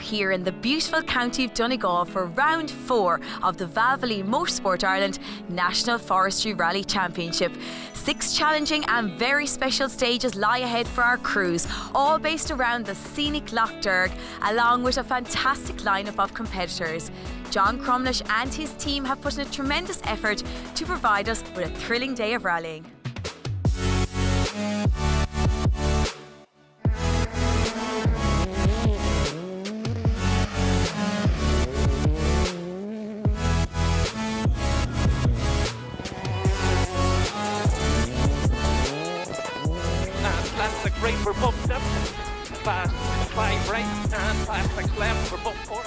here in the beautiful county of Donegal for round 4 of the rivalry Motorsport Ireland National Forestry Rally Championship. 6 challenging and very special stages lie ahead for our crews, all based around the scenic Lough Derg, along with a fantastic lineup of competitors. John Crumlish and his team have put in a tremendous effort to provide us with a thrilling day of rallying. Plastic right for bump step, fast 5 right and plastic left for bump 4.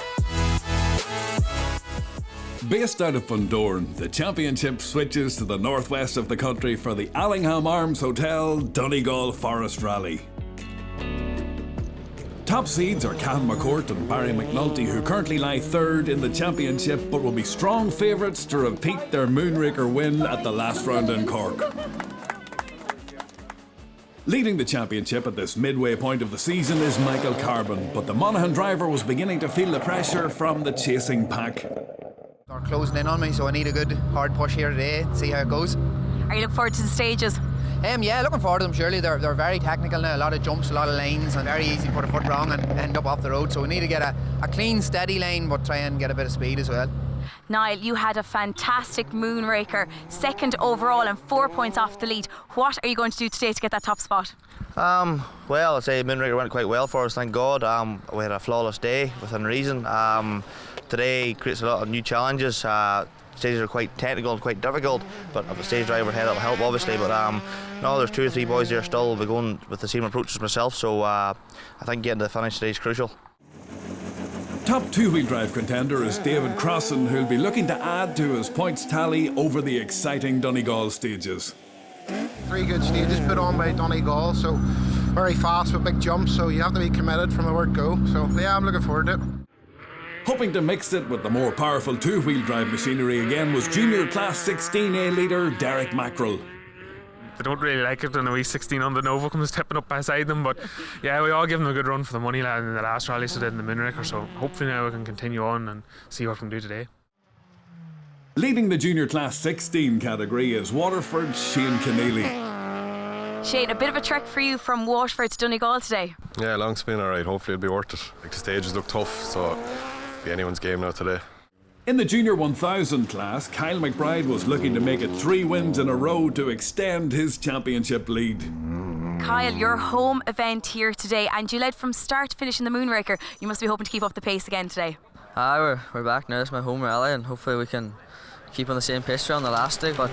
Based out of Bundoran, the championship switches to the northwest of the country for the Allingham Arms Hotel Donegal Forest Rally. Top seeds are Cahan McCourt and Barry McNulty, who currently lie 3rd in the championship but will be strong favourites to repeat their Moonraker win at the last round in Cork. Leading the championship at this midway point of the season is Michael Carbon, but the Monaghan driver was beginning to feel the pressure from the chasing pack. They're closing in on me, so I need a good hard push here today, see how it goes. Are you looking forward to the stages? Yeah, looking forward to them, surely. They're very technical now, a lot of jumps, a lot of lanes, and very easy to put a foot wrong and end up off the road. So we need to get a clean, steady lane, but try and get a bit of speed as well. Niall, you had a fantastic Moonraker, 2nd overall and 4 points off the lead. What are you going to do today to get that top spot? Well, I'd say Moonraker went quite well for us, thank God. We had a flawless day within reason. Today creates a lot of new challenges. Stages are quite technical and quite difficult, but if a stage driver head will help obviously. But no, there's 2 or 3 boys there still will be going with the same approach as myself, so I think getting to the finish today is crucial. Top 2-wheel drive contender is David Crossan, who'll be looking to add to his points tally over the exciting Donegal stages. 3 good stages put on by Donegal, so very fast with big jumps, so you have to be committed from the word go. So yeah, I'm looking forward to it. Hoping to mix it with the more powerful 2-wheel drive machinery again was Junior Class 16A leader Derek Mackerel. They don't really like it when a wee 16 on the Nova comes stepping up beside them, but yeah, we all give them a good run for the money in the last rally, so did in the Moonraker, so hopefully now we can continue on and see what we can do today. Leading the Junior Class 16 category is Waterford's Shane Keneally. Shane, a bit of a trek for you from Waterford to Donegal today. Yeah, long's been alright, hopefully it'll be worth it. Like, the stages look tough, so it'll be anyone's game now today. In the Junior 1000 class, Kyle McBride was looking to make it 3 wins in a row to extend his championship lead. Kyle, your home event here today, and you led from start to finish in the Moonraker. You must be hoping to keep up the pace again today. We're back now. It's my home rally, and hopefully we can keep on the same pace on the last day. But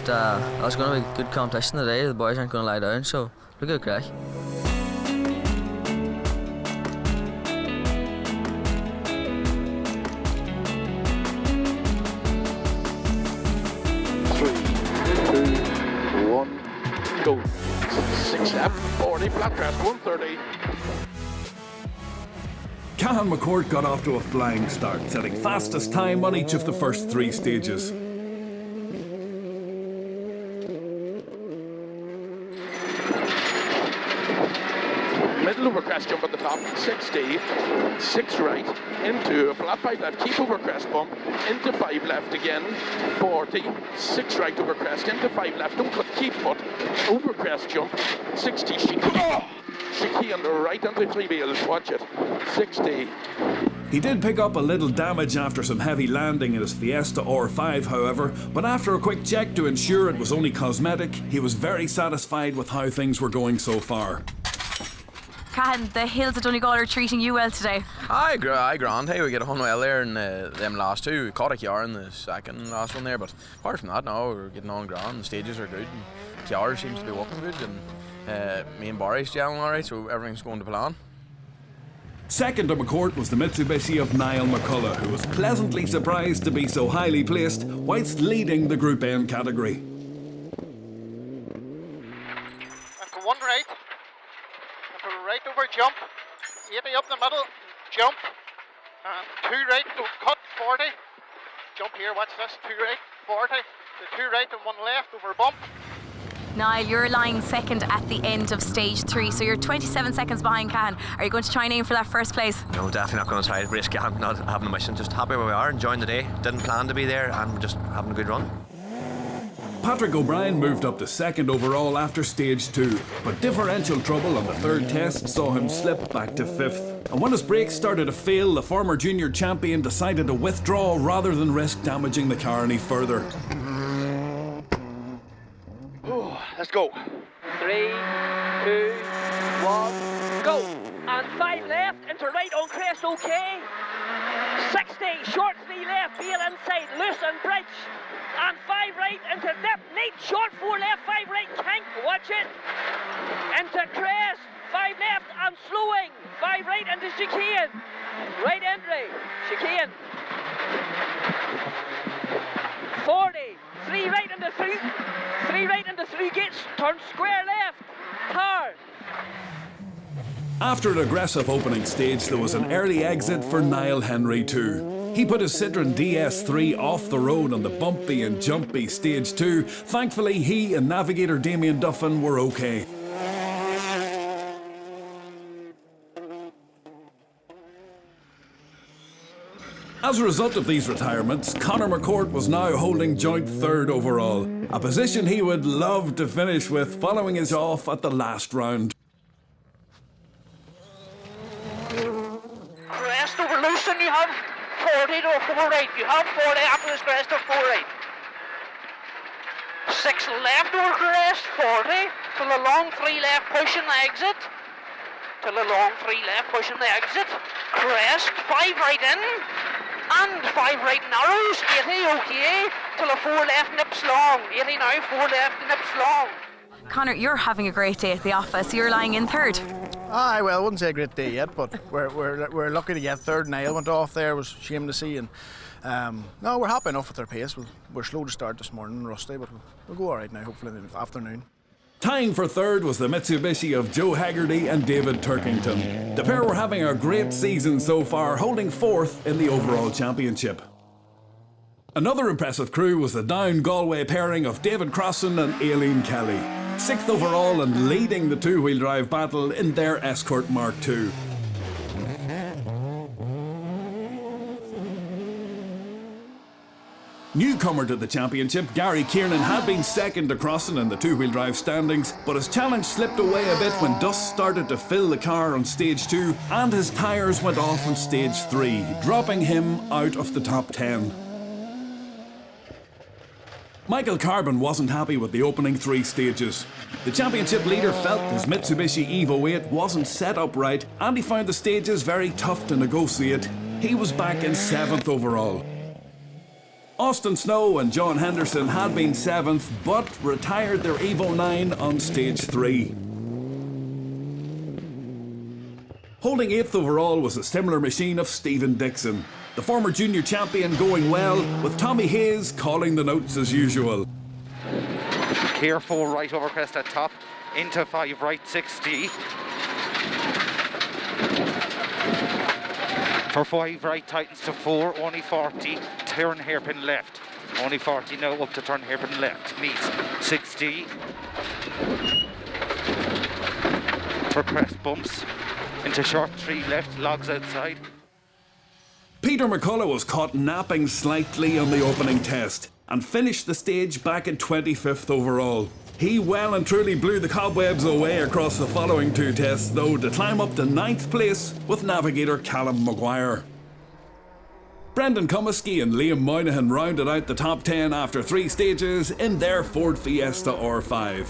it's going to be good competition today. The boys aren't going to lie down, so we're good crack. Go 6 left, 40, flat crest 130. Cahan McCourt got off to a flying start, setting fastest time on each of the first 3 stages. Middle over crest jump at the top, 60, 6 right, into a flat 5 left, keep over crest bump, into 5 left again, 40, 6 right over crest, into 5 left, don't cut, keep foot, over crest jump, 60, chicane on the right onto 3 wheels, watch it, 60. He did pick up a little damage after some heavy landing in his Fiesta R5, however, but after a quick check to ensure it was only cosmetic, he was very satisfied with how things were going so far. Cahan, the hills of Donegal are treating you well today. Aye, grand. Hey, we get on well there in them last 2. We caught a Kiara in the second last one there, but apart from that, no, we're getting on grand. The stages are good, and Kiara seems to be working good, and me and Barry's gelling alright, so everything's going to plan. Second to McCourt was the Mitsubishi of Niall McCullough, who was pleasantly surprised to be so highly placed whilst leading the Group N category. And go 1 right. Right over jump, 80 up the middle, jump, and 2 right, don't cut, 40, jump here, watch this, 2 right, 40, the 2 right and 1 left over bump, Niall, you're lying second at the end of stage 3, so you're 27 seconds behind Cahan. Are you going to try and aim for that first place? No, definitely not going to try to risk it. I'm not having a mission. Just happy where we are, enjoying the day. Didn't plan to be there and just having a good run. Patrick O'Brien moved up to second overall after stage 2, but differential trouble on the third test saw him slip back to 5th. And when his brakes started to fail, the former junior champion decided to withdraw rather than risk damaging the car any further. Let's go. 3, 2, 1, go. And 5 left, into right on crest, okay. 60, short 3 left, wheel inside, loose and bridge. And 5 right into dip, neat, short 4 left, 5 right, kink, watch it. Into crest, 5 left and slowing, 5 right into chicane. Right entry, chicane. 40, 3 right into through. 3 right into 3 gates, turn square left, tar. After an aggressive opening stage, there was an early exit for Niall Henry too. He put his Citroen DS3 off the road on the bumpy and jumpy stage 2. Thankfully, he and navigator Damien Duffin were okay. As a result of these retirements, Conor McCourt was now holding joint 3rd overall, a position he would love to finish with following his off at the last round. Crest over Lucen, you have 40 to 4 right. You have 40 after this crest to 4 right. 6 left over crest, 40. To the long 3 left, pushing the exit. To the long 3 left, pushing the exit. Crest, 5 right in. And 5 right narrows, 80, okay. Till the 4 left nips long. 80 now, 4 left nips long. Conor, you're having a great day at the office. You're lying in 3rd. Aye, well, I wouldn't say a great day yet, but we're lucky to get 3rd. Niall went off there, was a shame to see. And no, we're happy enough with our pace. We're slow to start this morning, rusty, but we'll go all right now, hopefully in the afternoon. Tying for 3rd was the Mitsubishi of Joe Haggerty and David Turkington. The pair were having a great season so far, holding 4th in the overall championship. Another impressive crew was the Down Galway pairing of David Crossan and Aileen Kelly. 6th overall and leading the two-wheel drive battle in their Escort Mark II. Newcomer to the championship, Gary Kiernan had been second to Crossan in the two-wheel drive standings, but his challenge slipped away a bit when dust started to fill the car on stage 2 and his tyres went off on stage 3, dropping him out of the top 10. Michael Carbon wasn't happy with the opening 3 stages. The championship leader felt his Mitsubishi Evo 8 wasn't set up right and he found the stages very tough to negotiate. He was back in 7th overall. Austin Snow and John Henderson had been 7th, but retired their Evo 9 on stage 3. Holding 8th overall was a similar machine of Stephen Dixon. The former junior champion going well, with Tommy Hayes calling the notes as usual. Careful right over crest at top, into 5 right 60. For 5 right tightens to 4, only 40, turn hairpin left. Only 40 now up to turn hairpin left, meets 60. For crest bumps, into short 3 left, logs outside. Peter McCullough was caught napping slightly on the opening test and finished the stage back in 25th overall. He well and truly blew the cobwebs away across the following 2 tests, though, to climb up to 9th place with navigator Callum Maguire. Brendan Comiskey and Liam Moynihan rounded out the top 10 after 3 stages in their Ford Fiesta R5.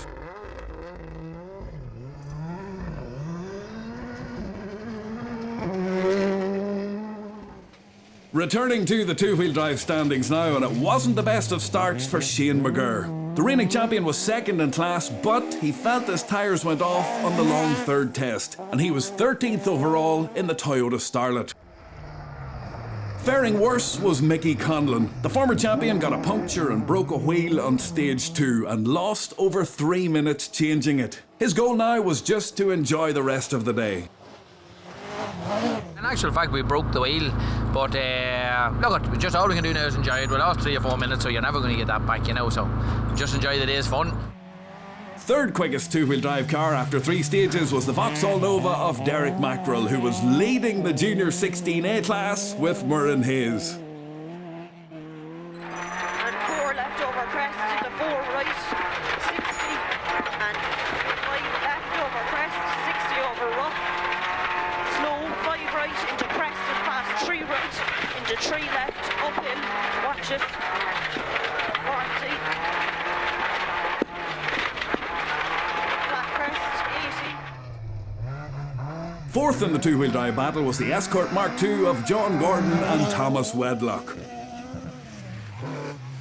Returning to the two-wheel drive standings now, and it wasn't the best of starts for Shane McGurr. The reigning champion was second in class, but he felt his tyres went off on the long 3rd test, and he was 13th overall in the Toyota Starlet. Faring worse was Mickey Conlon. The former champion got a puncture and broke a wheel on stage 2 and lost over 3 minutes changing it. His goal now was just to enjoy the rest of the day. In actual fact, we broke the wheel, but look, just all we can do now is enjoy it. We lost 3 or 4 minutes, so you're never going to get that back, you know, so just enjoy the day's fun. Third quickest two-wheel drive car after 3 stages was the Vauxhall Nova of Derek Mackerel, who was leading the Junior 16A class with Murren Hayes. And 4 left over crest into 4 right, 60, and 5 left over crest, 60 over rough. Slow, 5 right into crest and fast, 3 right into 3 left, uphill, watch it, 40. Fourth in the two-wheel drive battle was the Escort Mark II of John Gordon and Thomas Wedlock.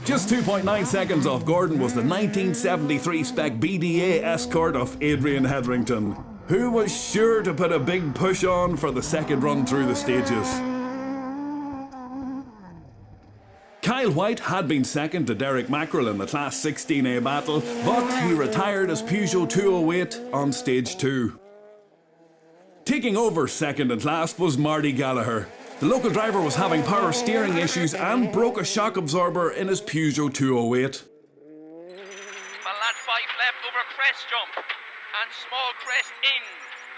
Just 2.9 seconds off Gordon was the 1973 spec BDA Escort of Adrian Hetherington, who was sure to put a big push on for the second run through the stages. Kyle White had been second to Derek Mackerel in the Class 16A battle, but he retired as Peugeot 208 on stage 2. Taking over second and last was Marty Gallagher. The local driver was having power steering issues and broke a shock absorber in his Peugeot 208. Well, that 5 left over crest jump and small crest in,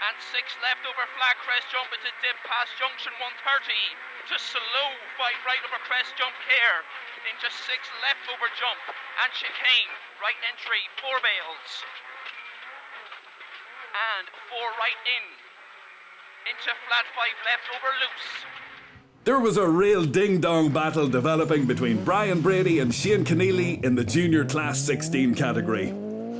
and 6 left over flat crest jump into dip past junction 130 to slow 5 right over crest jump here into 6 left over jump and chicane right entry 4 bales and 4 right into flat 5 left over loose. There was a real ding-dong battle developing between Brian Brady and Shane Keneally in the Junior Class 16 category.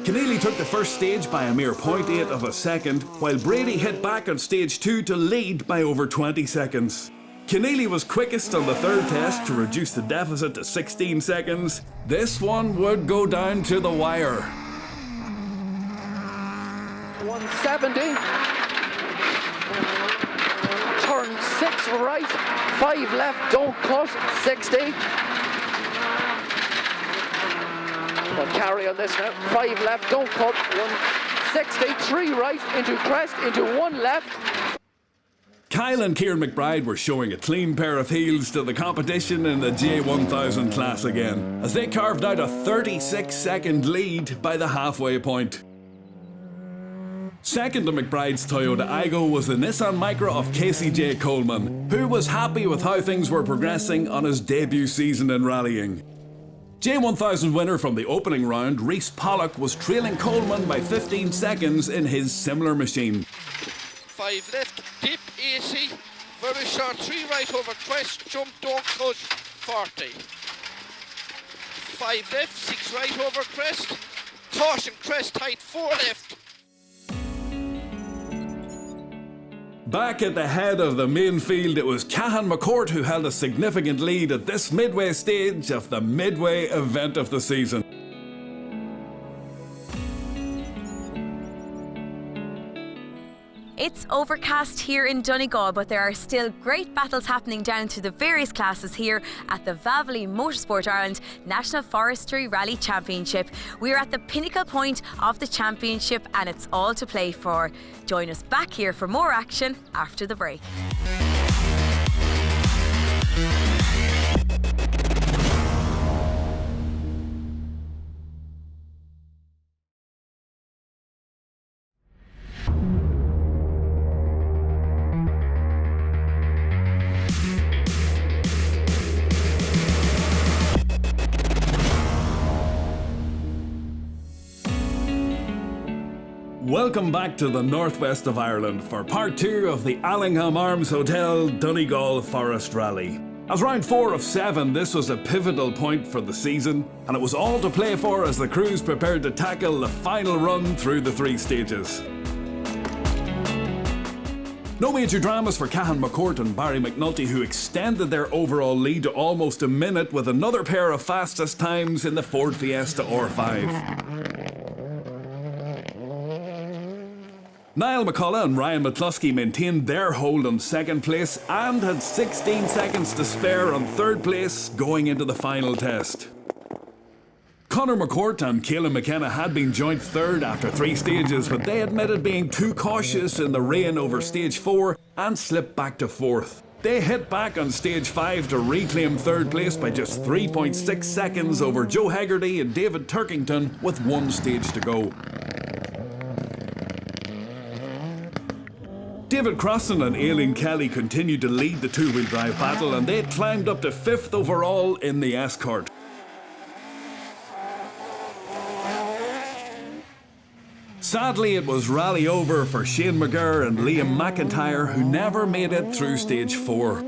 Keneally took the first stage by a mere 0.8 of a second, while Brady hit back on stage 2 to lead by over 20 seconds. Keneally was quickest on the third test to reduce the deficit to 16 seconds. This one would go down to the wire. 170. Turn 6 right, 5 left, don't cut, 60. We'll carry on this now, 5 left, don't cut, 160, 3 right, into crest, into 1 left. Kyle and Kieran McBride were showing a clean pair of heels to the competition in the J1000 class again, as they carved out a 36-second lead by the halfway point. Second to McBride's Toyota Aygo was the Nissan Micra of Casey J. Coleman, who was happy with how things were progressing on his debut season in rallying. J1000 winner from the opening round, Reese Pollock, was trailing Coleman by 15 seconds in his similar machine. 5 left, dip, AC, very short, 3 right over crest, jump, don't cut, 40. 5 left, 6 right over crest, caution, crest tight, 4 left. Back at the head of the main field, it was Cahan McCourt who held a significant lead at this midway stage of the midway event of the season. It's overcast here in Donegal, but there are still great battles happening down through the various classes here at the Valvoline Motorsport Ireland National Forestry Rally Championship. We're at the pinnacle point of the championship and it's all to play for. Join us back here for more action after the break. Welcome back to the northwest of Ireland for part 2 of the Allingham Arms Hotel Donegal Forest Rally. As round 4 of 7, this was a pivotal point for the season, and it was all to play for as the crews prepared to tackle the final run through the 3 stages. No major dramas for Cahan McCourt and Barry McNulty, who extended their overall lead to almost a minute with another pair of fastest times in the Ford Fiesta R5. Niall McCullough and Ryan McCluskey maintained their hold on second place and had 16 seconds to spare on third place going into the final test. Conor McCourt and Caelan McKenna had been joint third after 3 stages, but they admitted being too cautious in the rain over stage 4 and slipped back to 4th. They hit back on stage 5 to reclaim third place by just 3.6 seconds over Joe Hegarty and David Turkington with 1 stage to go. David Crossan and Aileen Kelly continued to lead the two-wheel drive battle, and they climbed up to 5th overall in the escort. Sadly, it was rally over for Shane McGurr and Liam McIntyre, who never made it through stage 4.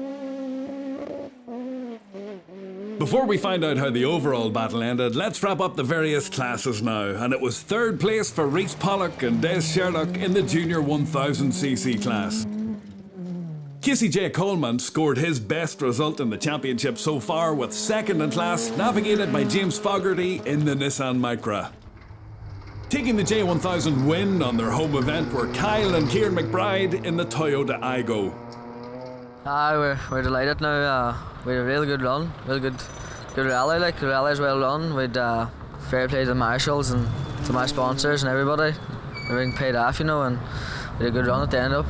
Before we find out how the overall battle ended, let's wrap up the various classes now, and it was 3rd place for Rhys Pollock and Des Sherlock in the Junior 1000cc class. Casey J. Coleman scored his best result in the championship so far with 2nd in class, navigated by James Fogarty in the Nissan Micra. Taking the J1000 win on their home event were Kyle and Kieran McBride in the Toyota Aygo. We're delighted now. We had a really good run, really good rally. Like the rally's well run. We'd fair play to the marshals and to my sponsors and everybody. Everything paid off, you know, and we had a good run at the end up.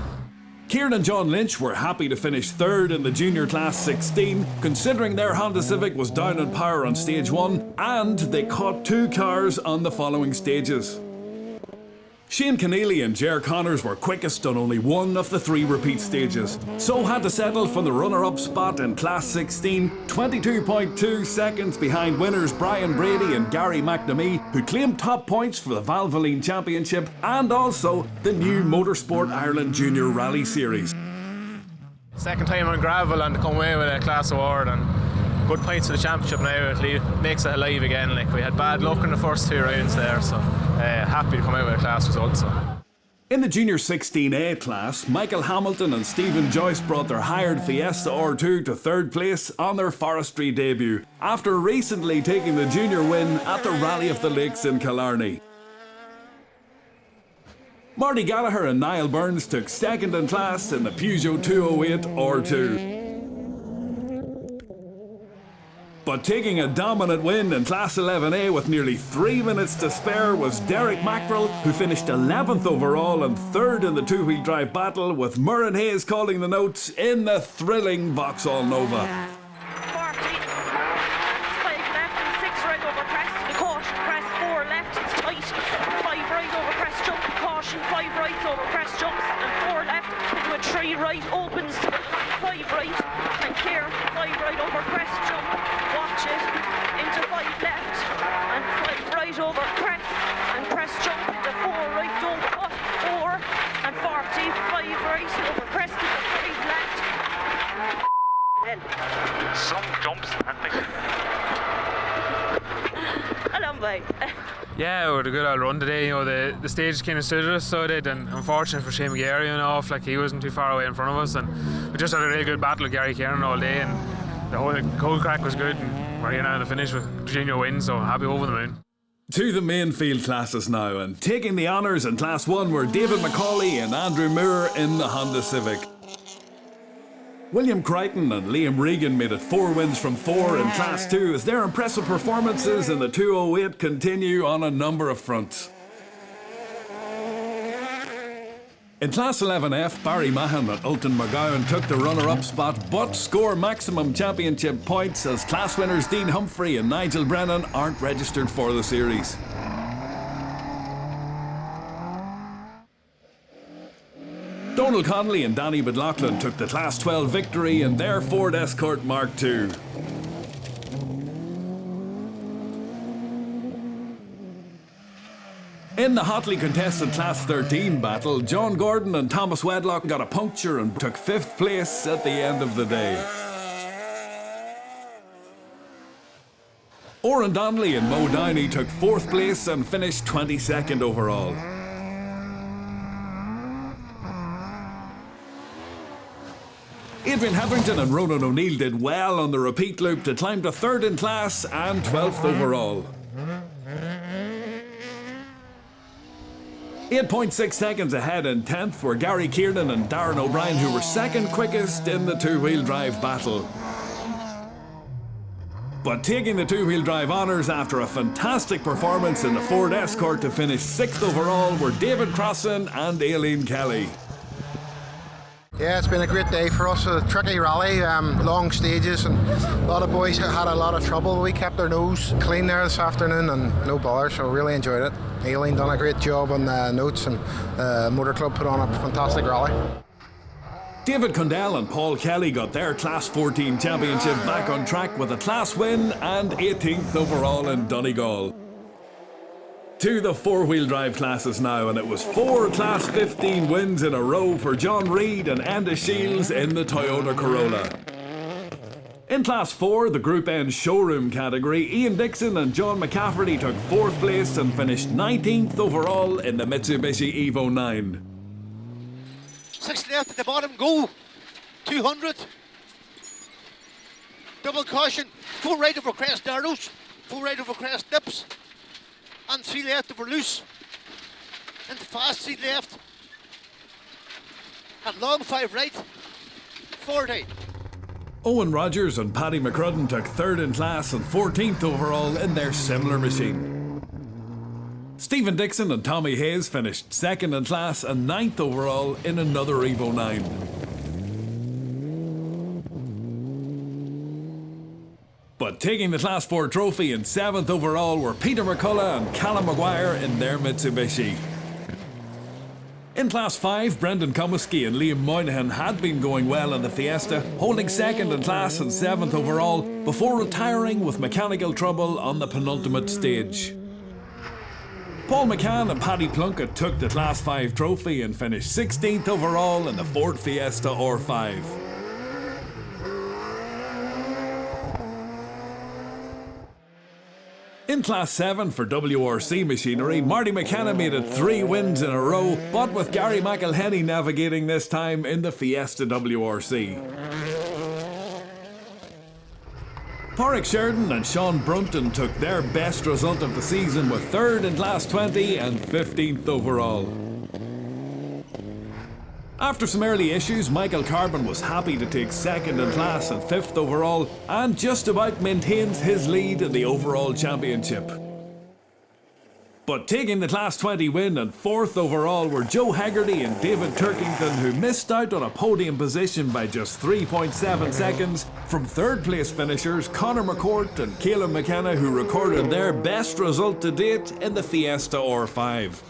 Kieran and John Lynch were happy to finish 3rd in the junior class 16, considering their Honda Civic was down in power on stage 1, and they caught 2 cars on the following stages. Shane Keneally and Ger Connors were quickest on only 1 of the 3 repeat stages, so had to settle for the runner-up spot in class 16, 22.2 seconds behind winners Brian Brady and Gary McNamee, who claimed top points for the Valvoline Championship and also the new Motorsport Ireland Junior Rally Series. Second time on gravel and to come away with a class award and good points for the championship now, it makes it alive again. Like, we had bad luck in the first 2 rounds there, so happy to come out with a class result. So. In the Junior 16A class, Michael Hamilton and Stephen Joyce brought their hired Fiesta R2 to 3rd place on their forestry debut, after recently taking the junior win at the Rally of the Lakes in Killarney. Marty Gallagher and Niall Burns took 2nd in class in the Peugeot 208 R2. But taking a dominant win in Class 11A with nearly 3 minutes to spare was Derek Mackrell, who finished 11th overall and 3rd in the two-wheel drive battle, with Murren Hayes calling the notes in the thrilling Vauxhall Nova. 40, 5 left and 6 right over crest, the caution crest, 4 left, it's tight, 5 right over crest jump, caution, 5 rights over crest jumps, and 4 left, into a 3 right, opens, 5 right, and care, 5 right over crest jump. Watch it, into 5 left, and 5 right over crest, and crest jump into 4 right, don't cut, 4, and 40, 5 right over crest into 5 left. Some jumps, A long way. Yeah, we had a good old run today. You know, the stage kind of suited us, so it did, and unfortunate for Shane McGarry, you know, like he wasn't too far away in front of us, and we just had a really good battle with Gary Kieran all day, and the whole crack was good, and we're here now to finish with junior win, so happy over the moon. To the main field classes now, and taking the honours in Class 1 were David McCauley and Andrew Moore in the Honda Civic. William Crichton and Liam Regan made it 4 wins from 4 in Class 2 as their impressive performances in the 208 continue on a number of fronts. In Class 11F, Barry Mahan and Ulton McGowan took the runner-up spot, but score maximum championship points as class winners Dean Humphrey and Nigel Brennan aren't registered for the series. Donal Connolly and Danny McLaughlin took the Class 12 victory in their Ford Escort Mark II. In the hotly contested Class 13 battle, John Gordon and Thomas Wedlock got a puncture and took 5th place at the end of the day. Oren Donnelly and Mo Downey took 4th place and finished 22nd overall. Adrian Hetherington and Ronan O'Neill did well on the repeat loop to climb to 3rd in class and 12th overall. 8.6 seconds ahead in 10th were Gary Kiernan and Darren O'Brien, who were 2nd quickest in the two-wheel drive battle. But taking the two-wheel drive honours after a fantastic performance in the Ford Escort to finish 6th overall were David Crossan and Aileen Kelly. Yeah, it's been a great day for us. A tricky rally, long stages, and a lot of boys had a lot of trouble. We kept our nose clean there this afternoon and no bother, so really enjoyed it. Aileen done a great job on the notes, and Motor Club put on a fantastic rally. David Cundell and Paul Kelly got their Class 14 championship back on track with a class win and 18th overall in Donegal. To the four-wheel drive classes now, and it was 4 Class 15 wins in a row for John Reid and Enda Shields in the Toyota Corolla. In Class 4, the Group N showroom category, Ian Dixon and John McCafferty took 4th place and finished 19th overall in the Mitsubishi Evo 9. 6 left at the bottom, go 200. Double caution, 4 right over crest narrows, 4 right over crest dips, and 3 left over loose. And fast 3 left, and long 5 right, 40. Owen Rogers and Paddy McCrudden took 3rd in class and 14th overall in their similar machine. Stephen Dixon and Tommy Hayes finished 2nd in class and 9th overall in another Evo 9. But taking the Class 4 trophy in 7th overall were Peter McCullough and Callum Maguire in their Mitsubishi. In Class 5, Brendan Comiskey and Liam Moynihan had been going well in the Fiesta, holding 2nd in class and 7th overall before retiring with mechanical trouble on the penultimate stage. Paul McCann and Paddy Plunkett took the Class 5 trophy and finished 16th overall in the Ford Fiesta R5. In Class 7 for WRC machinery, Marty McKenna made it 3 wins in a row, but with Gary McElhenney navigating this time in the Fiesta WRC. Porrick Sheridan and Sean Brunton took their best result of the season with 3rd in Class 20 and 15th overall. After some early issues, Michael Carbon was happy to take 2nd in class and 5th overall, and just about maintains his lead in the overall championship. But taking the Class 20 win and 4th overall were Joe Haggerty and David Turkington, who missed out on a podium position by just 3.7 seconds from 3rd place finishers Conor McCourt and Caleb McKenna, who recorded their best result to date in the Fiesta R5.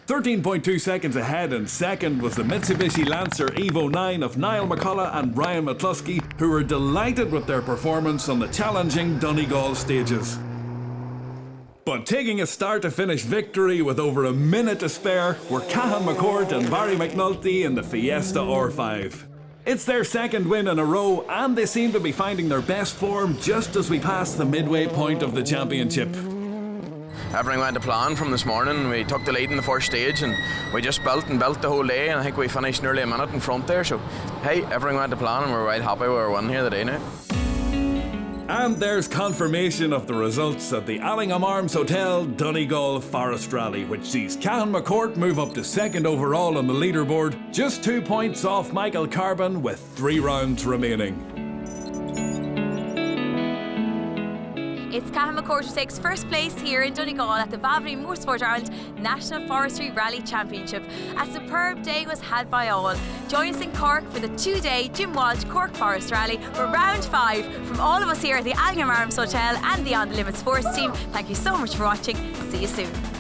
13.2 seconds ahead and 2nd was the Mitsubishi Lancer Evo 9 of Niall McCullough and Ryan McCluskey, who were delighted with their performance on the challenging Donegal stages. But taking a start-to-finish victory with over a minute to spare were Cahan McCourt and Barry McNulty in the Fiesta R5. It's their 2nd win in a row, and they seem to be finding their best form just as we pass the midway point of the championship. Everything went to plan from this morning. We took the lead in the first stage and we just built the whole day, and I think we finished nearly a minute in front there, so hey, everything went to plan and we're right happy with our win here today now. And there's confirmation of the results at the Allingham Arms Hotel Donegal Forest Rally, which sees Cahan McCourt move up to 2nd overall on the leaderboard, just 2 points off Michael Carbon with 3 rounds remaining. It's Cahan McCourt who takes 1st place here in Donegal at the Rivalry Motorsport Ireland National Forestry Rally Championship. A superb day was had by all. Join us in Cork for the 2-day Jim Walsh Cork Forest Rally for round 5. From all of us here at the Allingham Arms Hotel and the On The Limit Sports team, thank you so much for watching. See you soon.